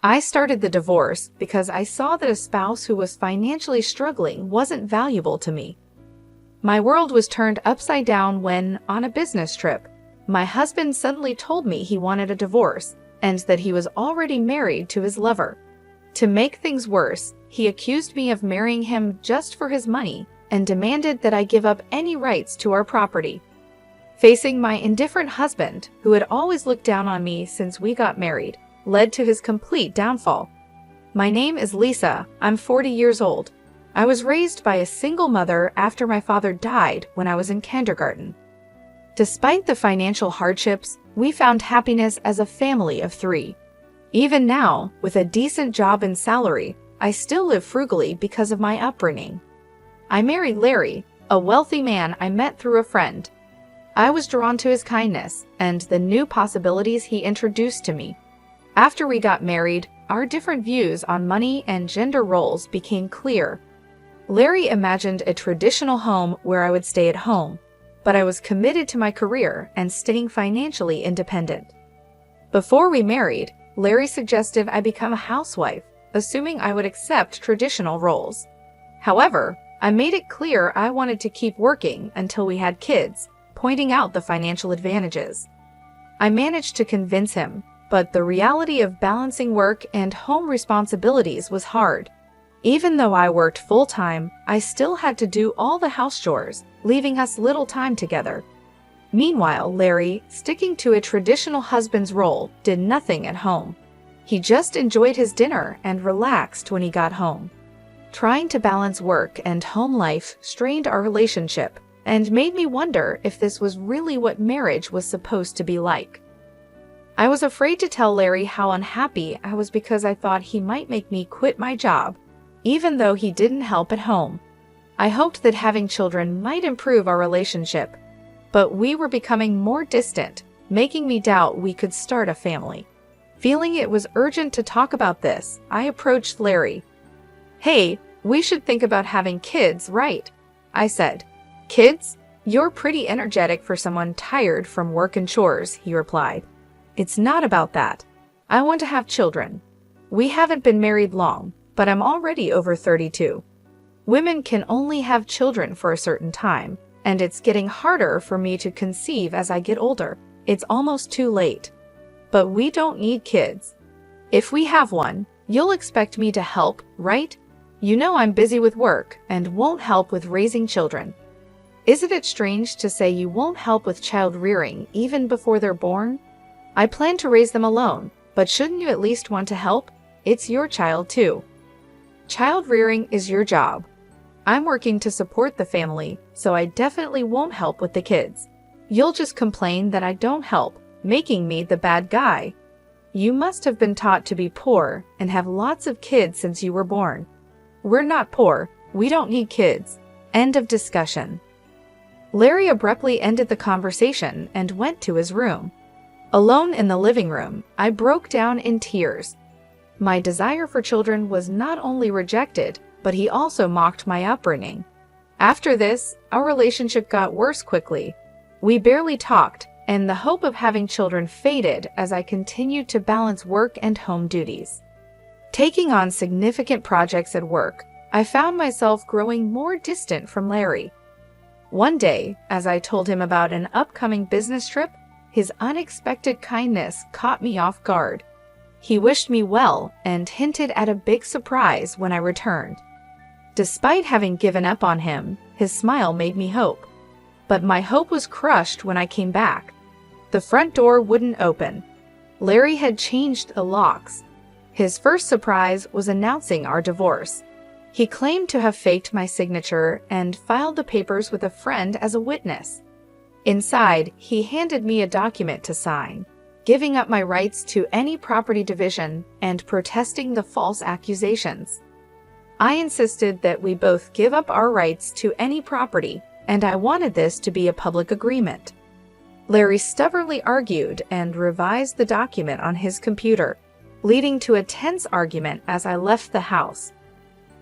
I started the divorce because I saw that a spouse who was financially struggling wasn't valuable to me. My world was turned upside down when, on a business trip, my husband suddenly told me he wanted a divorce and that he was already married to his lover. To make things worse, he accused me of marrying him just for his money and demanded that I give up any rights to our property. Facing my indifferent husband, who had always looked down on me since we got married, led to his complete downfall. My name is Lisa. I'm 40 years old. I was raised by a single mother after my father died when I was in kindergarten. Despite the financial hardships, we found happiness as a family of 3. Even now, with a decent job and salary, I still live frugally because of my upbringing. I married Larry, a wealthy man I met through a friend. I was drawn to his kindness and the new possibilities he introduced to me. After we got married, our different views on money and gender roles became clear. Larry imagined a traditional home where I would stay at home, but I was committed to my career and staying financially independent. Before we married, Larry suggested I become a housewife, assuming I would accept traditional roles. However, I made it clear I wanted to keep working until we had kids, pointing out the financial advantages. I managed to convince him, but the reality of balancing work and home responsibilities was hard. Even though I worked full-time, I still had to do all the house chores, leaving us little time together. Meanwhile, Larry, sticking to a traditional husband's role, did nothing at home. He just enjoyed his dinner and relaxed when he got home. Trying to balance work and home life strained our relationship and made me wonder if this was really what marriage was supposed to be like. I was afraid to tell Larry how unhappy I was because I thought he might make me quit my job, even though he didn't help at home. I hoped that having children might improve our relationship, but we were becoming more distant, making me doubt we could start a family. Feeling it was urgent to talk about this, I approached Larry. "Hey, we should think about having kids, right?" I said. "Kids? You're pretty energetic for someone tired from work and chores," he replied. "It's not about that. I want to have children. We haven't been married long, but I'm already over 32. Women can only have children for a certain time, and it's getting harder for me to conceive as I get older. It's almost too late. But we don't need kids. If we have one, you'll expect me to help, right? You know I'm busy with work and won't help with raising children. Isn't it strange to say you won't help with child rearing even before they're born? I plan to raise them alone, but shouldn't you at least want to help? It's your child too. Child rearing is your job. I'm working to support the family, so I definitely won't help with the kids. You'll just complain that I don't help, making me the bad guy. You must have been taught to be poor and have lots of kids since you were born. We're not poor. We don't need kids. End of discussion. Larry abruptly ended the conversation and went to his room. Alone in the living room, I broke down in tears. My desire for children was not only rejected, but he also mocked my upbringing. After this, our relationship got worse quickly. We barely talked, and the hope of having children faded as I continued to balance work and home duties. Taking on significant projects at work, I found myself growing more distant from Larry. One day, as I told him about an upcoming business trip, his unexpected kindness caught me off guard. He wished me well and hinted at a big surprise when I returned. Despite having given up on him, his smile made me hope. But my hope was crushed when I came back. The front door wouldn't open. Larry had changed the locks. His first surprise was announcing our divorce. He claimed to have faked my signature and filed the papers with a friend as a witness. Inside, he handed me a document to sign, giving up my rights to any property division and protesting the false accusations. I insisted that we both give up our rights to any property, and I wanted this to be a public agreement. Larry stubbornly argued and revised the document on his computer, leading to a tense argument as I left the house.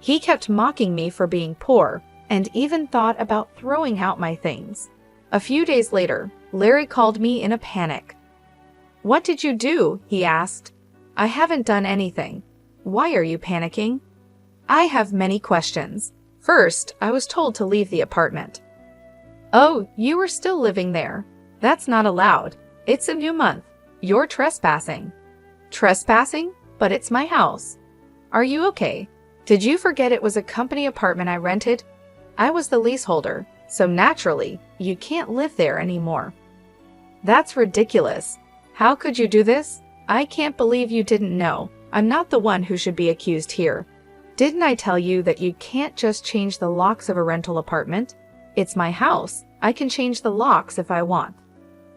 He kept mocking me for being poor and even thought about throwing out my things. A few days later, Larry called me in a panic. "What did you do?" he asked. I haven't done anything. Why are you panicking? I have many questions. First, I was told to leave the apartment. Oh, you were still living there. That's not allowed. It's a new month. You're trespassing. Trespassing? But it's my house. Are you okay? Did you forget it was a company apartment I rented? I was the leaseholder, so naturally, you can't live there anymore. That's ridiculous. How could you do this? I can't believe you didn't know. I'm not the one who should be accused here. Didn't I tell you that you can't just change the locks of a rental apartment? It's my house. I can change the locks if I want.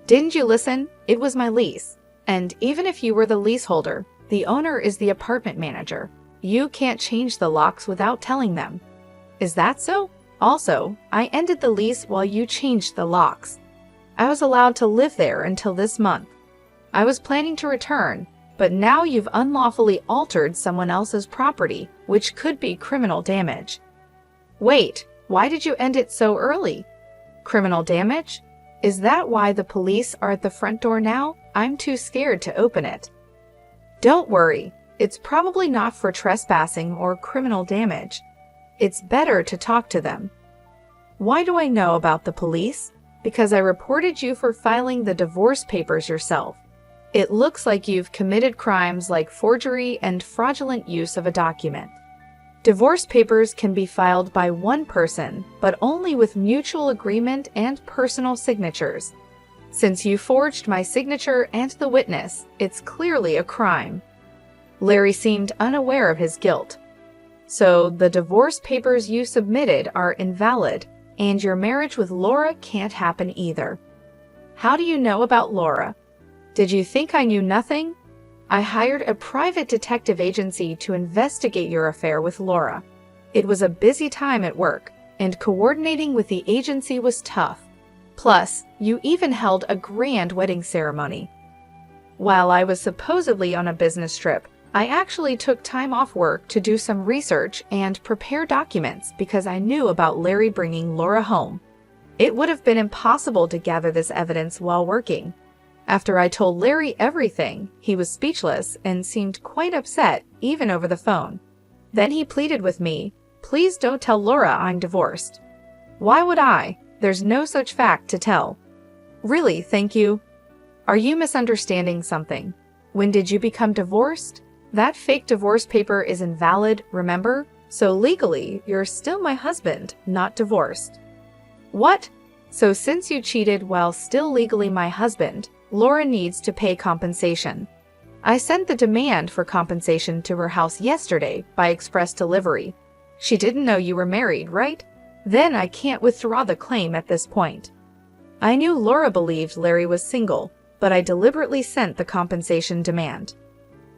Didn't you listen? It was my lease. And even if you were the leaseholder, the owner is the apartment manager. You can't change the locks without telling them. Is that so? Also, I ended the lease while you changed the locks. I was allowed to live there until this month. I was planning to return, but now you've unlawfully altered someone else's property, which could be criminal damage. Wait, why did you end it so early? Criminal damage? Is that why the police are at the front door now? I'm too scared to open it. Don't worry, it's probably not for trespassing or criminal damage. It's better to talk to them. Why do I know about the police? Because I reported you for filing the divorce papers yourself. It looks like you've committed crimes like forgery and fraudulent use of a document. Divorce papers can be filed by one person, but only with mutual agreement and personal signatures. Since you forged my signature and the witness, it's clearly a crime. Larry seemed unaware of his guilt. So the divorce papers you submitted are invalid, and your marriage with Laura can't happen either. How do you know about Laura? Did you think I knew nothing? I hired a private detective agency to investigate your affair with Laura. It was a busy time at work, and coordinating with the agency was tough. Plus, you even held a grand wedding ceremony. While I was supposedly on a business trip, I actually took time off work to do some research and prepare documents because I knew about Larry bringing Laura home. It would have been impossible to gather this evidence while working. After I told Larry everything, he was speechless and seemed quite upset, even over the phone. Then he pleaded with me, "Please don't tell Laura I'm divorced." Why would I? There's no such fact to tell. Really, thank you. Are you misunderstanding something? When did you become divorced? That fake divorce paper is invalid, remember? So legally, you're still my husband, not divorced. What? So since you cheated while still legally my husband, Laura needs to pay compensation. I sent the demand for compensation to her house yesterday by express delivery. She didn't know you were married, right? Then I can't withdraw the claim at this point. I knew Laura believed Larry was single, but I deliberately sent the compensation demand.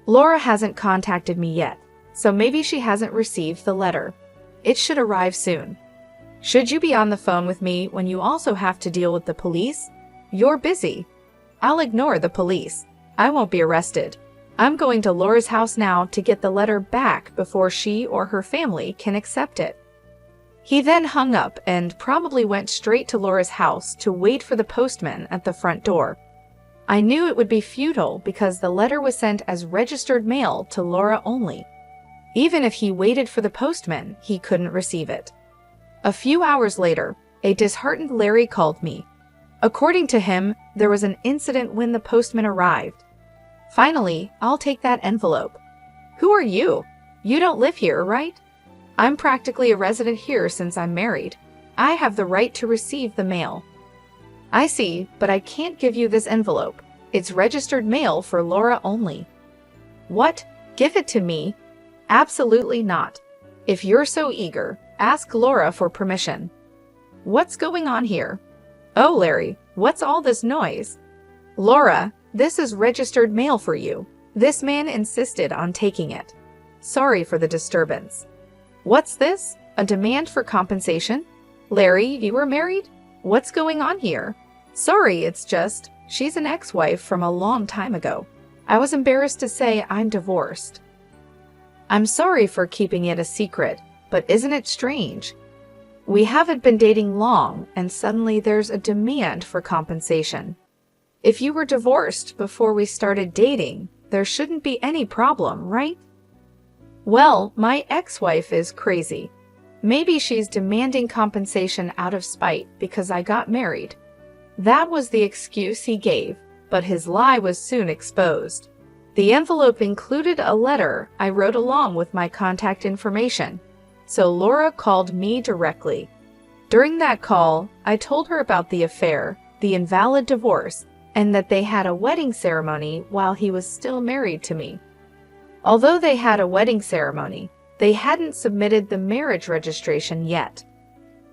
Laura hasn't contacted me yet, so maybe she hasn't received the letter. It should arrive soon. Should you be on the phone with me when you also have to deal with the police? You're busy. I'll ignore the police. I won't be arrested. I'm going to Laura's house now to get the letter back before she or her family can accept it. He then hung up and probably went straight to Laura's house to wait for the postman at the front door. I knew it would be futile because the letter was sent as registered mail to Laura only. Even if he waited for the postman, he couldn't receive it. A few hours later, a disheartened Larry called me. According to him, there was an incident when the postman arrived. Finally, I'll take that envelope. Who are you? You don't live here, right? I'm practically a resident here since I'm married. I have the right to receive the mail. I see, but I can't give you this envelope. It's registered mail for Laura only. What? Give it to me? Absolutely not. If you're so eager, ask Laura for permission. What's going on here? Oh, Larry, what's all this noise? Laura, this is registered mail for you. This man insisted on taking it. Sorry for the disturbance. What's this? A demand for compensation? Larry, you were married? What's going on here? Sorry, it's just, she's an ex-wife from a long time ago. I was embarrassed to say I'm divorced. I'm sorry for keeping it a secret, but isn't it strange? We haven't been dating long, and suddenly there's a demand for compensation. If you were divorced before we started dating, there shouldn't be any problem, right? Well, my ex-wife is crazy. Maybe she's demanding compensation out of spite because I got married. That was the excuse he gave, but his lie was soon exposed. The envelope included a letter I wrote along with my contact information, so Laura called me directly. During that call, I told her about the affair, the invalid divorce, and that they had a wedding ceremony while he was still married to me. Although they had a wedding ceremony, they hadn't submitted the marriage registration yet.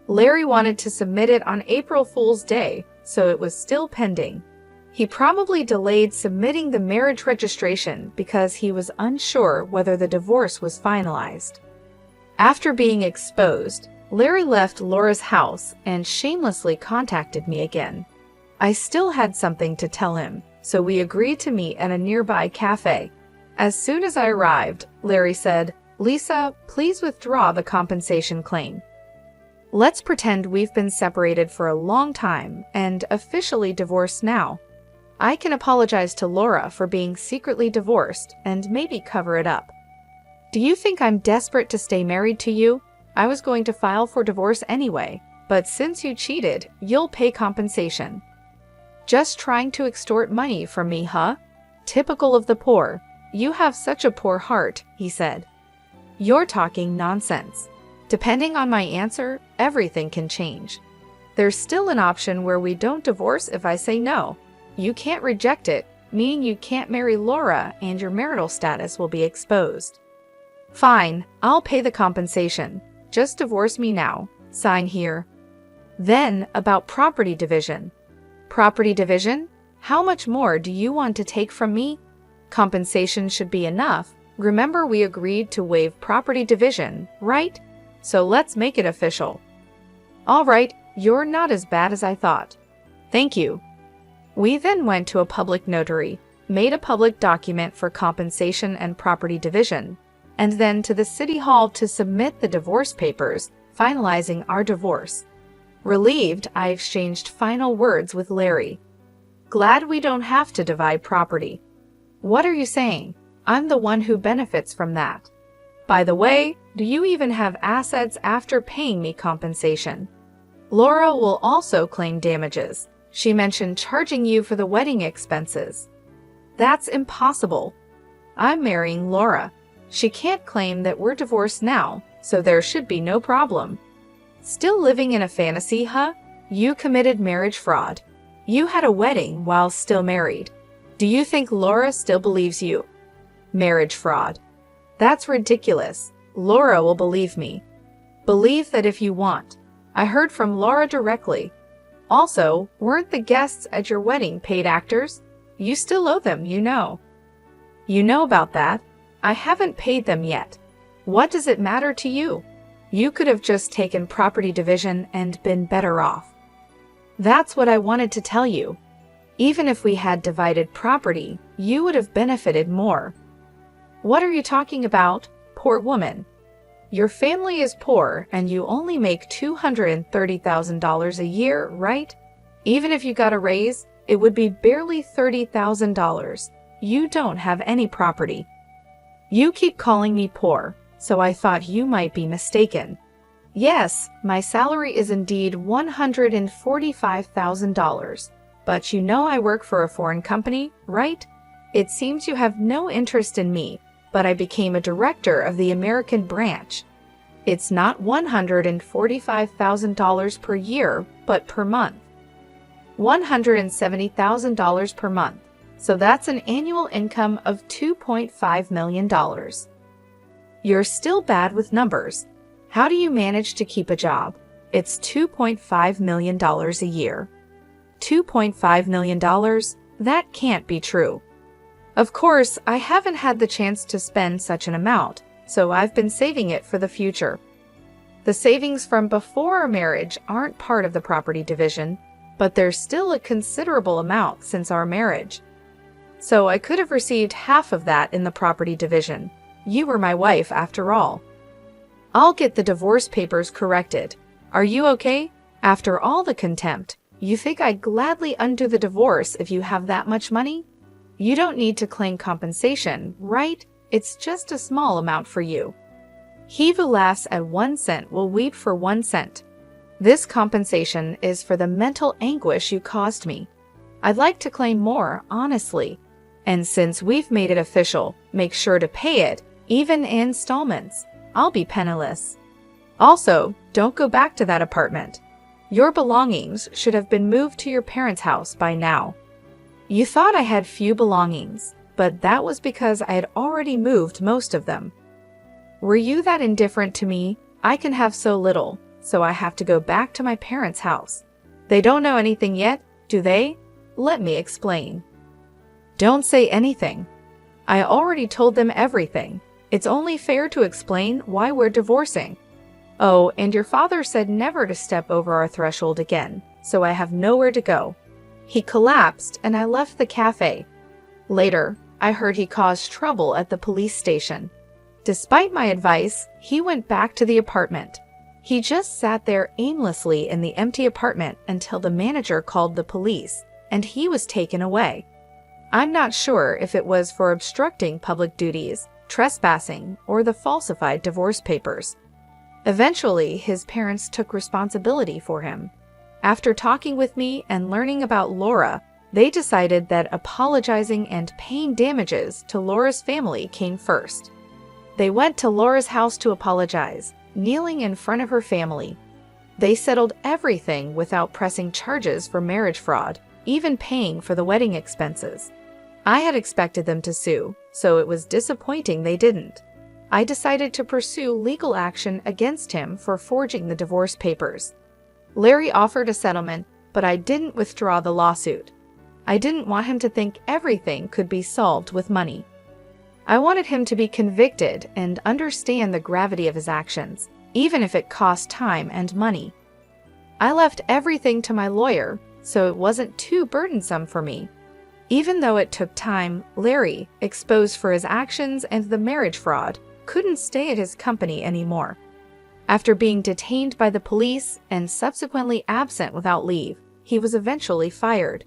Larry wanted to submit it on April Fool's Day, so it was still pending. He probably delayed submitting the marriage registration because he was unsure whether the divorce was finalized. After being exposed, Larry left Laura's house and shamelessly contacted me again. I still had something to tell him, so we agreed to meet at a nearby cafe. As soon as I arrived, Larry said, "Lisa, please withdraw the compensation claim. Let's pretend we've been separated for a long time and officially divorced now. I can apologize to Laura for being secretly divorced and maybe cover it up. Do you think I'm desperate to stay married to you? I was going to file for divorce anyway, but since you cheated, you'll pay compensation. Just trying to extort money from me, huh? Typical of the poor. You have such a poor heart," he said. "You're talking nonsense. Depending on my answer, everything can change. There's still an option where we don't divorce if I say no. You can't reject it, meaning you can't marry Laura and your marital status will be exposed. Fine, I'll pay the compensation. Just divorce me now. Sign here." Then, about property division. Property division? How much more do you want to take from me? Compensation should be enough. Remember, we agreed to waive property division, right? So let's make it official. All right, you're not as bad as I thought. Thank you. We then went to a public notary, made a public document for compensation and property division, and then to the city hall to submit the divorce papers, finalizing our divorce. Relieved, I exchanged final words with Larry. Glad we don't have to divide property. What are you saying? I'm the one who benefits from that. By the way, do you even have assets after paying me compensation? Laura will also claim damages. She mentioned charging you for the wedding expenses. That's impossible. I'm marrying Laura. She can't claim that we're divorced now, so there should be no problem. Still living in a fantasy, huh? You committed marriage fraud. You had a wedding while still married. Do you think Laura still believes you? Marriage fraud. That's ridiculous. Laura will believe me. Believe that if you want. I heard from Laura directly. Also, weren't the guests at your wedding paid actors? You still owe them, you know. You know about that? I haven't paid them yet. What does it matter to you? You could have just taken property division and been better off. That's what I wanted to tell you. Even if we had divided property, you would have benefited more. What are you talking about, poor woman? Your family is poor and you only make $230,000 a year, right? Even if you got a raise, it would be barely $30,000. You don't have any property. You keep calling me poor, so I thought you might be mistaken. Yes, my salary is indeed $145,000, but you know I work for a foreign company, right? It seems you have no interest in me, but I became a director of the American branch. It's not $145,000 per year, but per month. $170,000 per month. So that's an annual income of $2.5 million. You're still bad with numbers. How do you manage to keep a job? It's $2.5 million a year. $2.5 million? That can't be true. Of course, I haven't had the chance to spend such an amount, so I've been saving it for the future. The savings from before our marriage aren't part of the property division, but there's still a considerable amount since our marriage. So I could have received half of that in the property division. You were my wife after all. I'll get the divorce papers corrected. Are you okay? After all the contempt, you think I'd gladly undo the divorce if you have that much money? You don't need to claim compensation, right? It's just a small amount for you. He who laughs at 1 cent will weep for 1 cent. This compensation is for the mental anguish you caused me. I'd like to claim more, honestly. And since we've made it official, make sure to pay it, even in installments. I'll be penniless. Also, don't go back to that apartment. Your belongings should have been moved to your parents' house by now. You thought I had few belongings, but that was because I had already moved most of them. Were you that indifferent to me? I can have so little, so I have to go back to my parents' house. They don't know anything yet, do they? Let me explain. Don't say anything. I already told them everything. It's only fair to explain why we're divorcing. Oh, and your father said never to step over our threshold again, so I have nowhere to go. He collapsed and I left the cafe. Later, I heard he caused trouble at the police station. Despite my advice, he went back to the apartment. He just sat there aimlessly in the empty apartment until the manager called the police, and he was taken away. I'm not sure if it was for obstructing public duties, trespassing, or the falsified divorce papers. Eventually, his parents took responsibility for him. After talking with me and learning about Laura, they decided that apologizing and paying damages to Laura's family came first. They went to Laura's house to apologize, kneeling in front of her family. They settled everything without pressing charges for marriage fraud, even paying for the wedding expenses. I had expected them to sue, so it was disappointing they didn't. I decided to pursue legal action against him for forging the divorce papers. Larry offered a settlement, but I didn't withdraw the lawsuit. I didn't want him to think everything could be solved with money. I wanted him to be convicted and understand the gravity of his actions, even if it cost time and money. I left everything to my lawyer, so it wasn't too burdensome for me. Even though it took time, Larry, exposed for his actions and the marriage fraud, couldn't stay at his company anymore. After being detained by the police and subsequently absent without leave, he was eventually fired.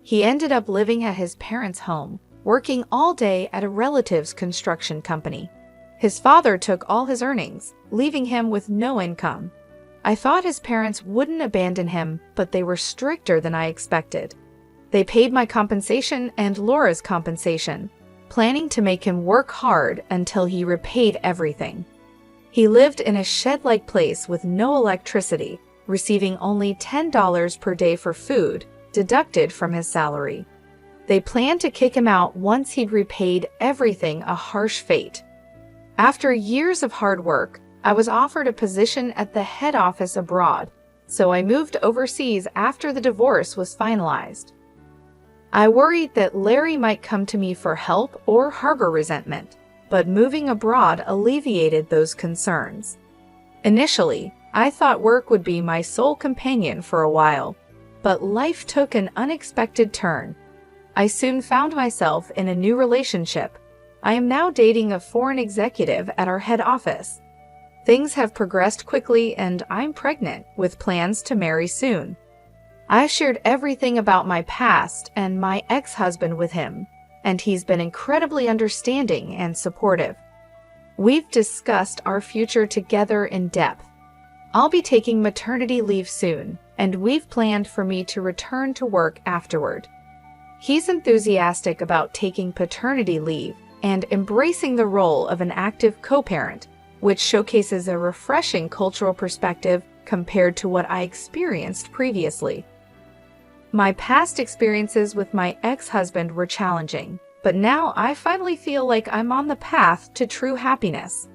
He ended up living at his parents' home, working all day at a relative's construction company. His father took all his earnings, leaving him with no income. I thought his parents wouldn't abandon him, but they were stricter than I expected. They paid my compensation and Laura's compensation, planning to make him work hard until he repaid everything. He lived in a shed-like place with no electricity, receiving only $10 per day for food, deducted from his salary. They planned to kick him out once he'd repaid everything, a harsh fate. After years of hard work, I was offered a position at the head office abroad, so I moved overseas after the divorce was finalized. I worried that Larry might come to me for help or harbor resentment, but moving abroad alleviated those concerns. Initially, I thought work would be my sole companion for a while, but life took an unexpected turn. I soon found myself in a new relationship. I am now dating a foreign executive at our head office. Things have progressed quickly and I'm pregnant with plans to marry soon. I shared everything about my past and my ex-husband with him, and he's been incredibly understanding and supportive. We've discussed our future together in depth. I'll be taking maternity leave soon, and we've planned for me to return to work afterward. He's enthusiastic about taking paternity leave and embracing the role of an active co-parent, which showcases a refreshing cultural perspective compared to what I experienced previously. My past experiences with my ex-husband were challenging, but now I finally feel like I'm on the path to true happiness.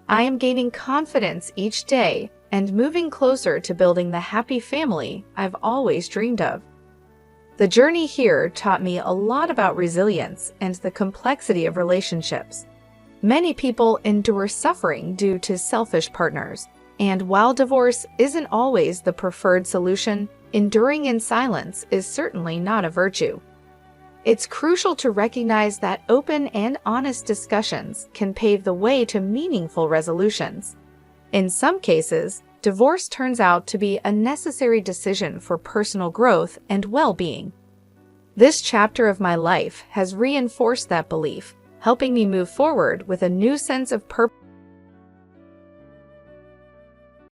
I am gaining confidence each day and moving closer to building the happy family I've always dreamed of. The journey here taught me a lot about resilience and the complexity of relationships. Many people endure suffering due to selfish partners, and while divorce isn't always the preferred solution, enduring in silence is certainly not a virtue. It's crucial to recognize that open and honest discussions can pave the way to meaningful resolutions. In some cases, divorce turns out to be a necessary decision for personal growth and well-being. This chapter of my life has reinforced that belief, helping me move forward with a new sense of purpose.